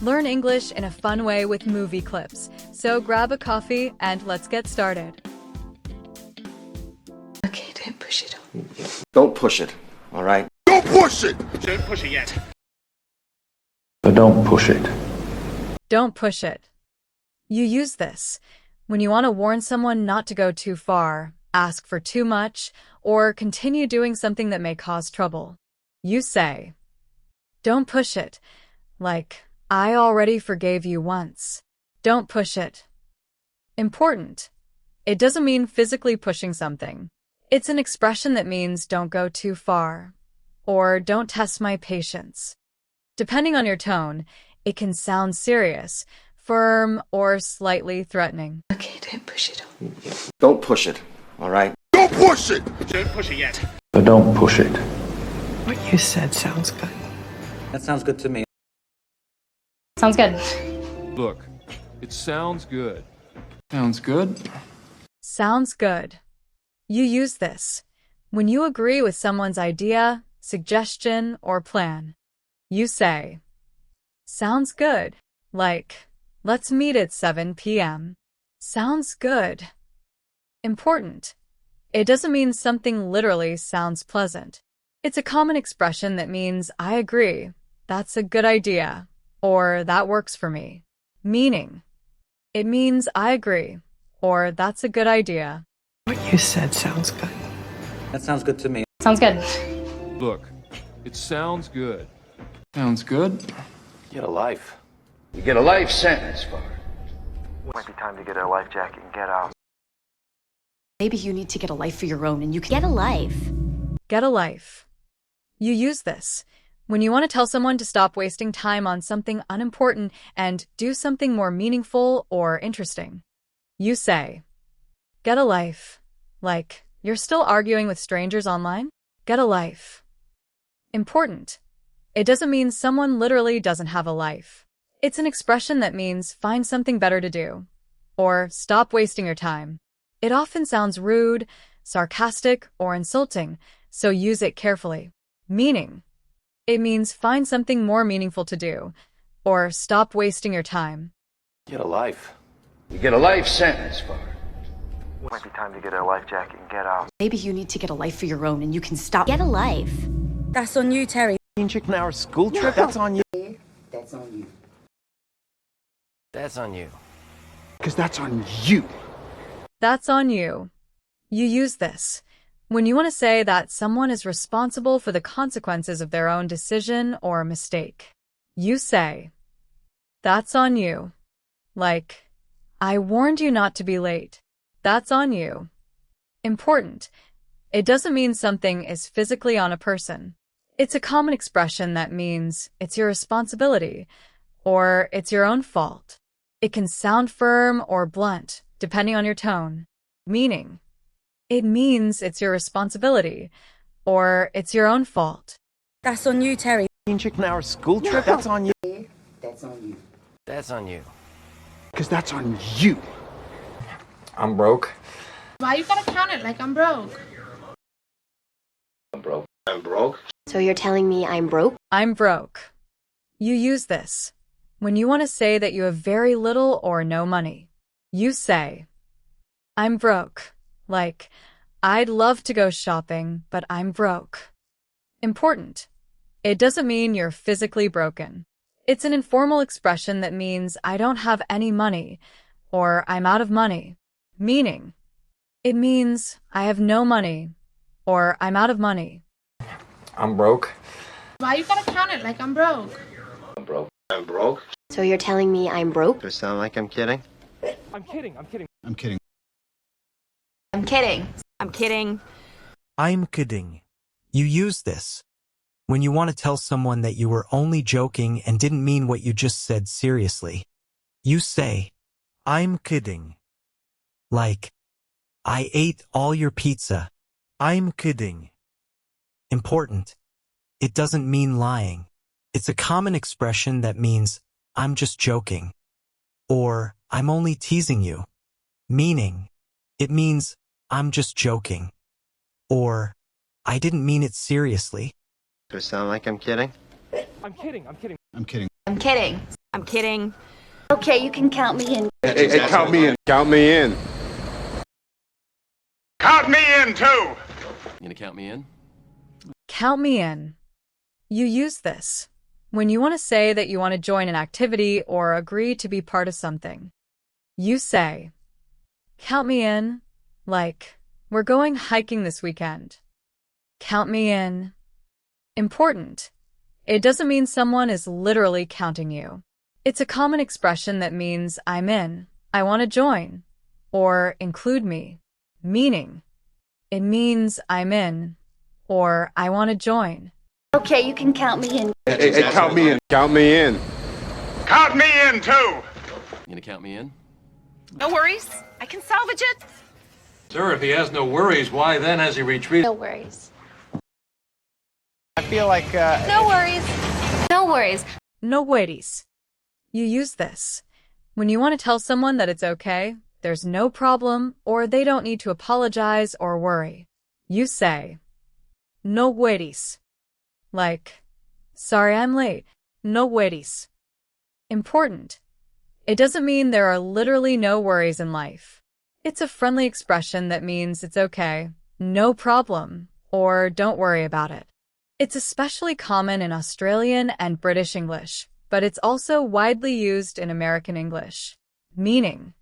Learn English in a fun way with movie clips. So grab a coffee and let's get started. Okay, don't push it on. Don't push it, all right? Don't push it! Don't push it yet. But don't push it. Don't push it. You use this when you want to warn someone not to go too far, ask for too much, or continue doing something that may cause trouble. You say, "Don't push it," like, "I already forgave you once." Don't push it. Important. It doesn't mean physically pushing something. It's an expression that means don't go too far, or don't test my patience. Depending on your tone, it can sound serious, firm, or slightly threatening. Okay, don't push it on. Don't push it, all right? Don't push it! Don't push it yet. But don't push it. What you said sounds good. That sounds good to me. Sounds good. Look, it sounds good. Sounds good. Sounds good. You use this when you agree with someone's idea, suggestion, or plan. You say, "Sounds good," like, "Let's meet at 7 p.m." Sounds good. Important. It doesn't mean something literally sounds pleasant. It's a common expression that means "I agree," "That's a good idea," or "That works for me." Meaning. It means "I agree," or "That's a good idea." What you said sounds good. That sounds good to me. Sounds good. Look, it sounds good. Sounds good. Get a life. You get a life sentence for it. Might be time to get a life jacket and get out. Maybe you need to get a life for your own and you can get a life. Get a life. You use this when you want to tell someone to stop wasting time on something unimportant and do something more meaningful or interesting. You say, "Get a life," like, "You're still arguing with strangers online? Get a life." Important. It doesn't mean someone literally doesn't have a life. It's an expression that means find something better to do, or stop wasting your time. It often sounds rude, sarcastic, or insulting, so use it carefully. Meaning. It means find something more meaningful to do, or stop wasting your time. Get a life. You get a life sentence for it. Might be time to get a life jacket and get out. Maybe you need to get a life for your own and you can stop. Get a life. That's on you, Terry. Chick now, our school trip, that's on you. That's on you. That's on you. Because that's on you. That's on you. You use this when you want to say that someone is responsible for the consequences of their own decision or mistake. You say, "That's on you." Like, "I warned you not to be late." That's on you. Important. It doesn't mean something is physically on a person. It's a common expression that means it's your responsibility or it's your own fault. It can sound firm or blunt, depending on your tone. Meaning. It means it's your responsibility or it's your own fault. That's on you, Terry. Chick now, our school trip, that's on you. That's on you. That's on you. Because that's on you. I'm broke. Why you gotta count it like I'm broke? I'm broke. I'm broke. So you're telling me I'm broke? I'm broke. You use this when you want to say that you have very little or no money. You say, "I'm broke," like, "I'd love to go shopping, but I'm broke." Important. It doesn't mean you're physically broken. It's an informal expression that means I don't have any money or I'm out of money. Meaning. It means I have no money or I'm out of money. I'm broke. Why you gotta count it like I'm broke? I'm broke. I'm broke. So you're telling me I'm broke? Does it sound like I'm kidding? I'm kidding. I'm kidding. I'm kidding. I'm kidding. I'm kidding. You use this when you want to tell someone that you were only joking and didn't mean what you just said seriously. You say, "I'm kidding." Like, "I ate all your pizza." I'm kidding. Important. It doesn't mean lying. It's a common expression that means "I'm just joking," or "I'm only teasing you." Meaning. It means "I'm just joking," or "I didn't mean it seriously." Does it sound like I'm kidding? I'm kidding. I'm kidding. I'm kidding. I'm kidding. Okay, you can count me in. Hey, count me in. Count me in. Count me in, too! You gonna count me in? Count me in. You use this when you want to say that you want to join an activity or agree to be part of something. You say, count me in, like, we're going hiking this weekend. Count me in. Important. It doesn't mean someone is literally counting you. It's a common expression that means I'm in, I want to join, or include me. Meaning, it means I'm in, or I want to join. Okay, you can count me in. Hey, count me in. Count me in. Count me in, too! You gonna count me in? No worries. I can salvage it. Sir, if he has no worries, why then has he retreated? No worries. I feel like, No worries. No worries. No worries. You use this when you want to tell someone that it's okay, there's no problem, or they don't need to apologize or worry. You say, no worries. Like, sorry I'm late. No worries. Important. It doesn't mean there are literally no worries in life. It's a friendly expression that means it's okay, no problem, or don't worry about it. It's especially common in Australian and British English, but it's also widely used in American English. Meaning,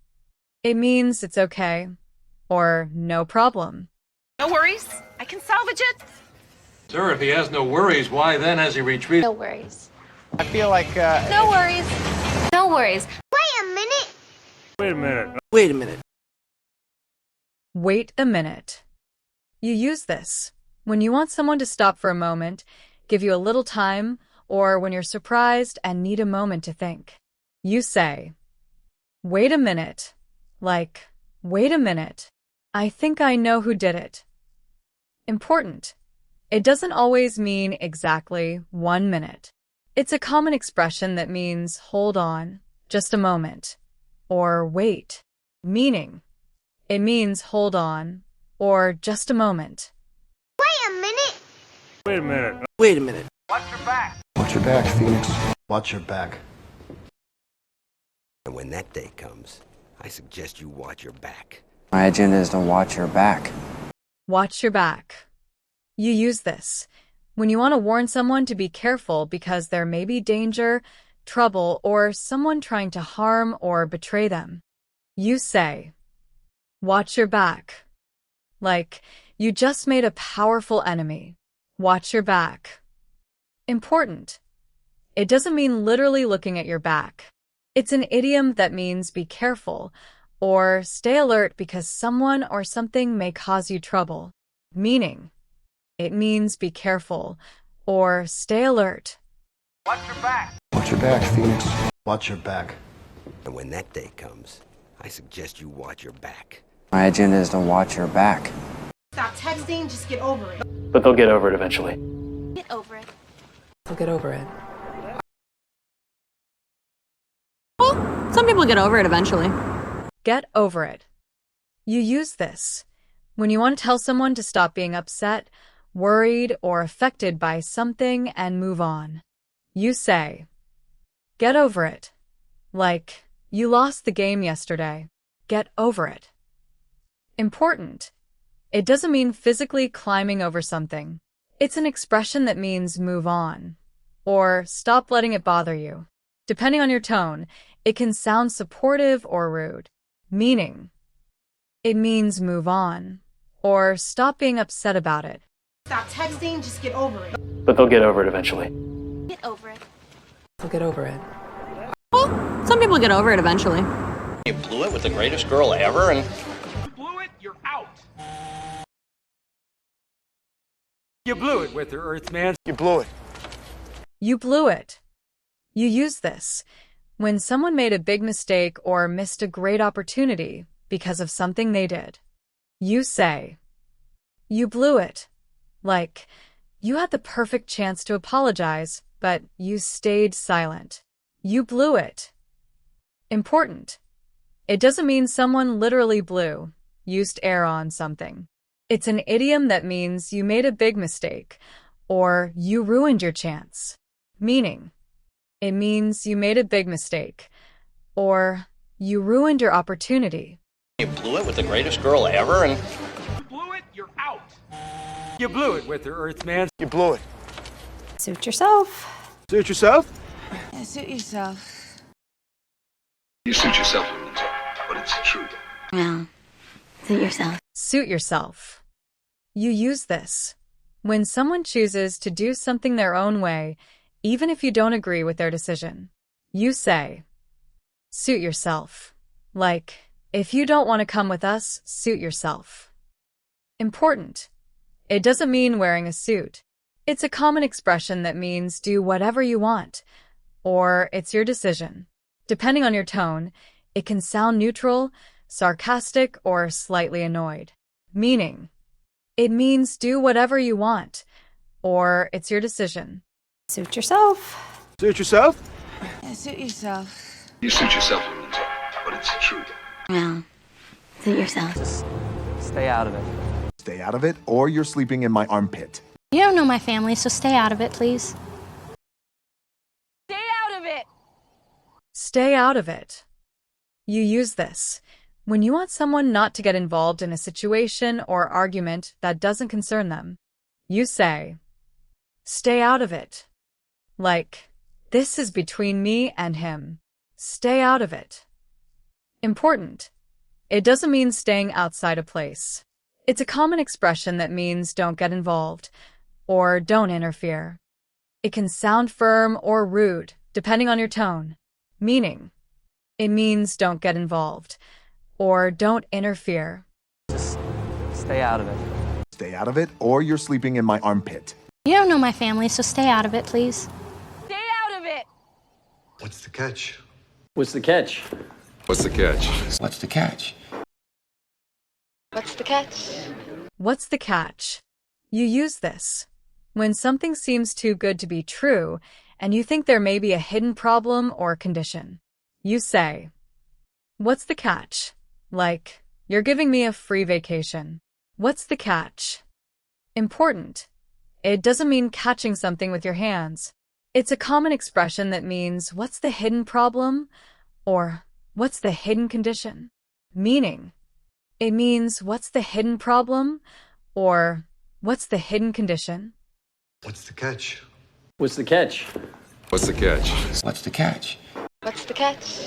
it means it's okay, or no problem. No worries. I can salvage it. Sir, if he has no worries, why then has he retreated? No worries. I feel like, No worries. No worries. Wait a minute. Wait a minute. Wait a minute. You use this when you want someone to stop for a moment, give you a little time, or when you're surprised and need a moment to think. You say, wait a minute. Like, wait a minute. I think I know who did it. Important. It doesn't always mean exactly 1 minute. It's a common expression that means hold on, just a moment, or wait. Meaning, it means hold on, or just a moment. Wait a minute. Wait a minute. Watch your back, Phoenix. Watch your back. And when that day comes, I suggest you watch your back. My agenda is to watch your back. Watch your back. You use this when you want to warn someone to be careful because there may be danger, trouble, or someone trying to harm or betray them. You say, watch your back. Like, you just made a powerful enemy. Watch your back. Important. It doesn't mean literally looking at your back. It's an idiom that means be careful or stay alert because someone or something may cause you trouble. Meaning, it means be careful or stay alert. Watch your back, Phoenix. Watch your back. And when that day comes, I suggest you watch your back. My agenda is to watch your back. Stop texting, just get over it. But they'll get over it eventually. Get over it. I'll get over it. Well, some people get over it eventually. Get over it. You use this when you want to tell someone to stop being upset, worried, or affected by something and move on. You say, get over it. Like, you lost the game yesterday. Get over it. Important. It doesn't mean physically climbing over something. It's an expression that means move on, or stop letting it bother you. Depending on your tone, it can sound supportive or rude. Meaning, it means move on, or stop being upset about it. Stop texting, just get over it. But they'll get over it eventually. Get over it. I'll get over it. Well, some people get over it eventually. You blew it with the greatest girl ever, and You blew it, you're out! You blew it with her, Earthman. You blew it. You blew it. You use this when someone made a big mistake or missed a great opportunity because of something they did. You say, you blew it. Like, you had the perfect chance to apologize, but you stayed silent. You blew it. Important. It doesn't mean someone literally blew, used air on something. It's an idiom that means you made a big mistake, or you ruined your chance. Meaning, It means you made a big mistake, or you ruined your opportunity. You blew it with the greatest girl ever, and You blew it, you're out. You blew it with your Earthman. You blew it. Suit yourself. Suit yourself? Suit yourself. You suit yourself, Lorenzo, but it's true. Yeah. Suit yourself. Suit yourself. You use this when someone chooses to do something their own way, even if you don't agree with their decision. You say, suit yourself. Like, if you don't want to come with us, suit yourself. Important. It doesn't mean wearing a suit. It's a common expression that means do whatever you want, or it's your decision. Depending on your tone, it can sound neutral, sarcastic, or slightly annoyed. Meaning, it means do whatever you want, or it's your decision. Suit yourself. Suit yourself? Suit yourself. You suit yourself, Lorenzo, but it's true. Yeah. Suit yourself. Stay out of it. Stay out of it, or you're sleeping in my armpit. You don't know my family, so stay out of it, please. Stay out of it. Stay out of it. You use this when you want someone not to get involved in a situation or argument that doesn't concern them. You say, stay out of it. Like, this is between me and him. Stay out of it. Important. It doesn't mean staying outside a place. It's a common expression that means don't get involved or don't interfere. It can sound firm or rude, depending on your tone. Meaning, it means don't get involved or don't interfere. Just stay out of it. Stay out of it, or you're sleeping in my armpit. You don't know my family, so stay out of it, please. Stay out of it. What's the catch? What's the catch? What's the catch? What's the catch? What's the catch? What's the catch? You use this when something seems too good to be true and you think there may be a hidden problem or condition. You say, what's the catch? Like, you're giving me a free vacation. What's the catch? Important. It doesn't mean catching something with your hands. It's a common expression that means what's the hidden problem or what's the hidden condition? Meaning, it means what's the hidden problem or what's the hidden condition? What's the catch? What's the catch? What's the catch? What's the catch? What's the catch?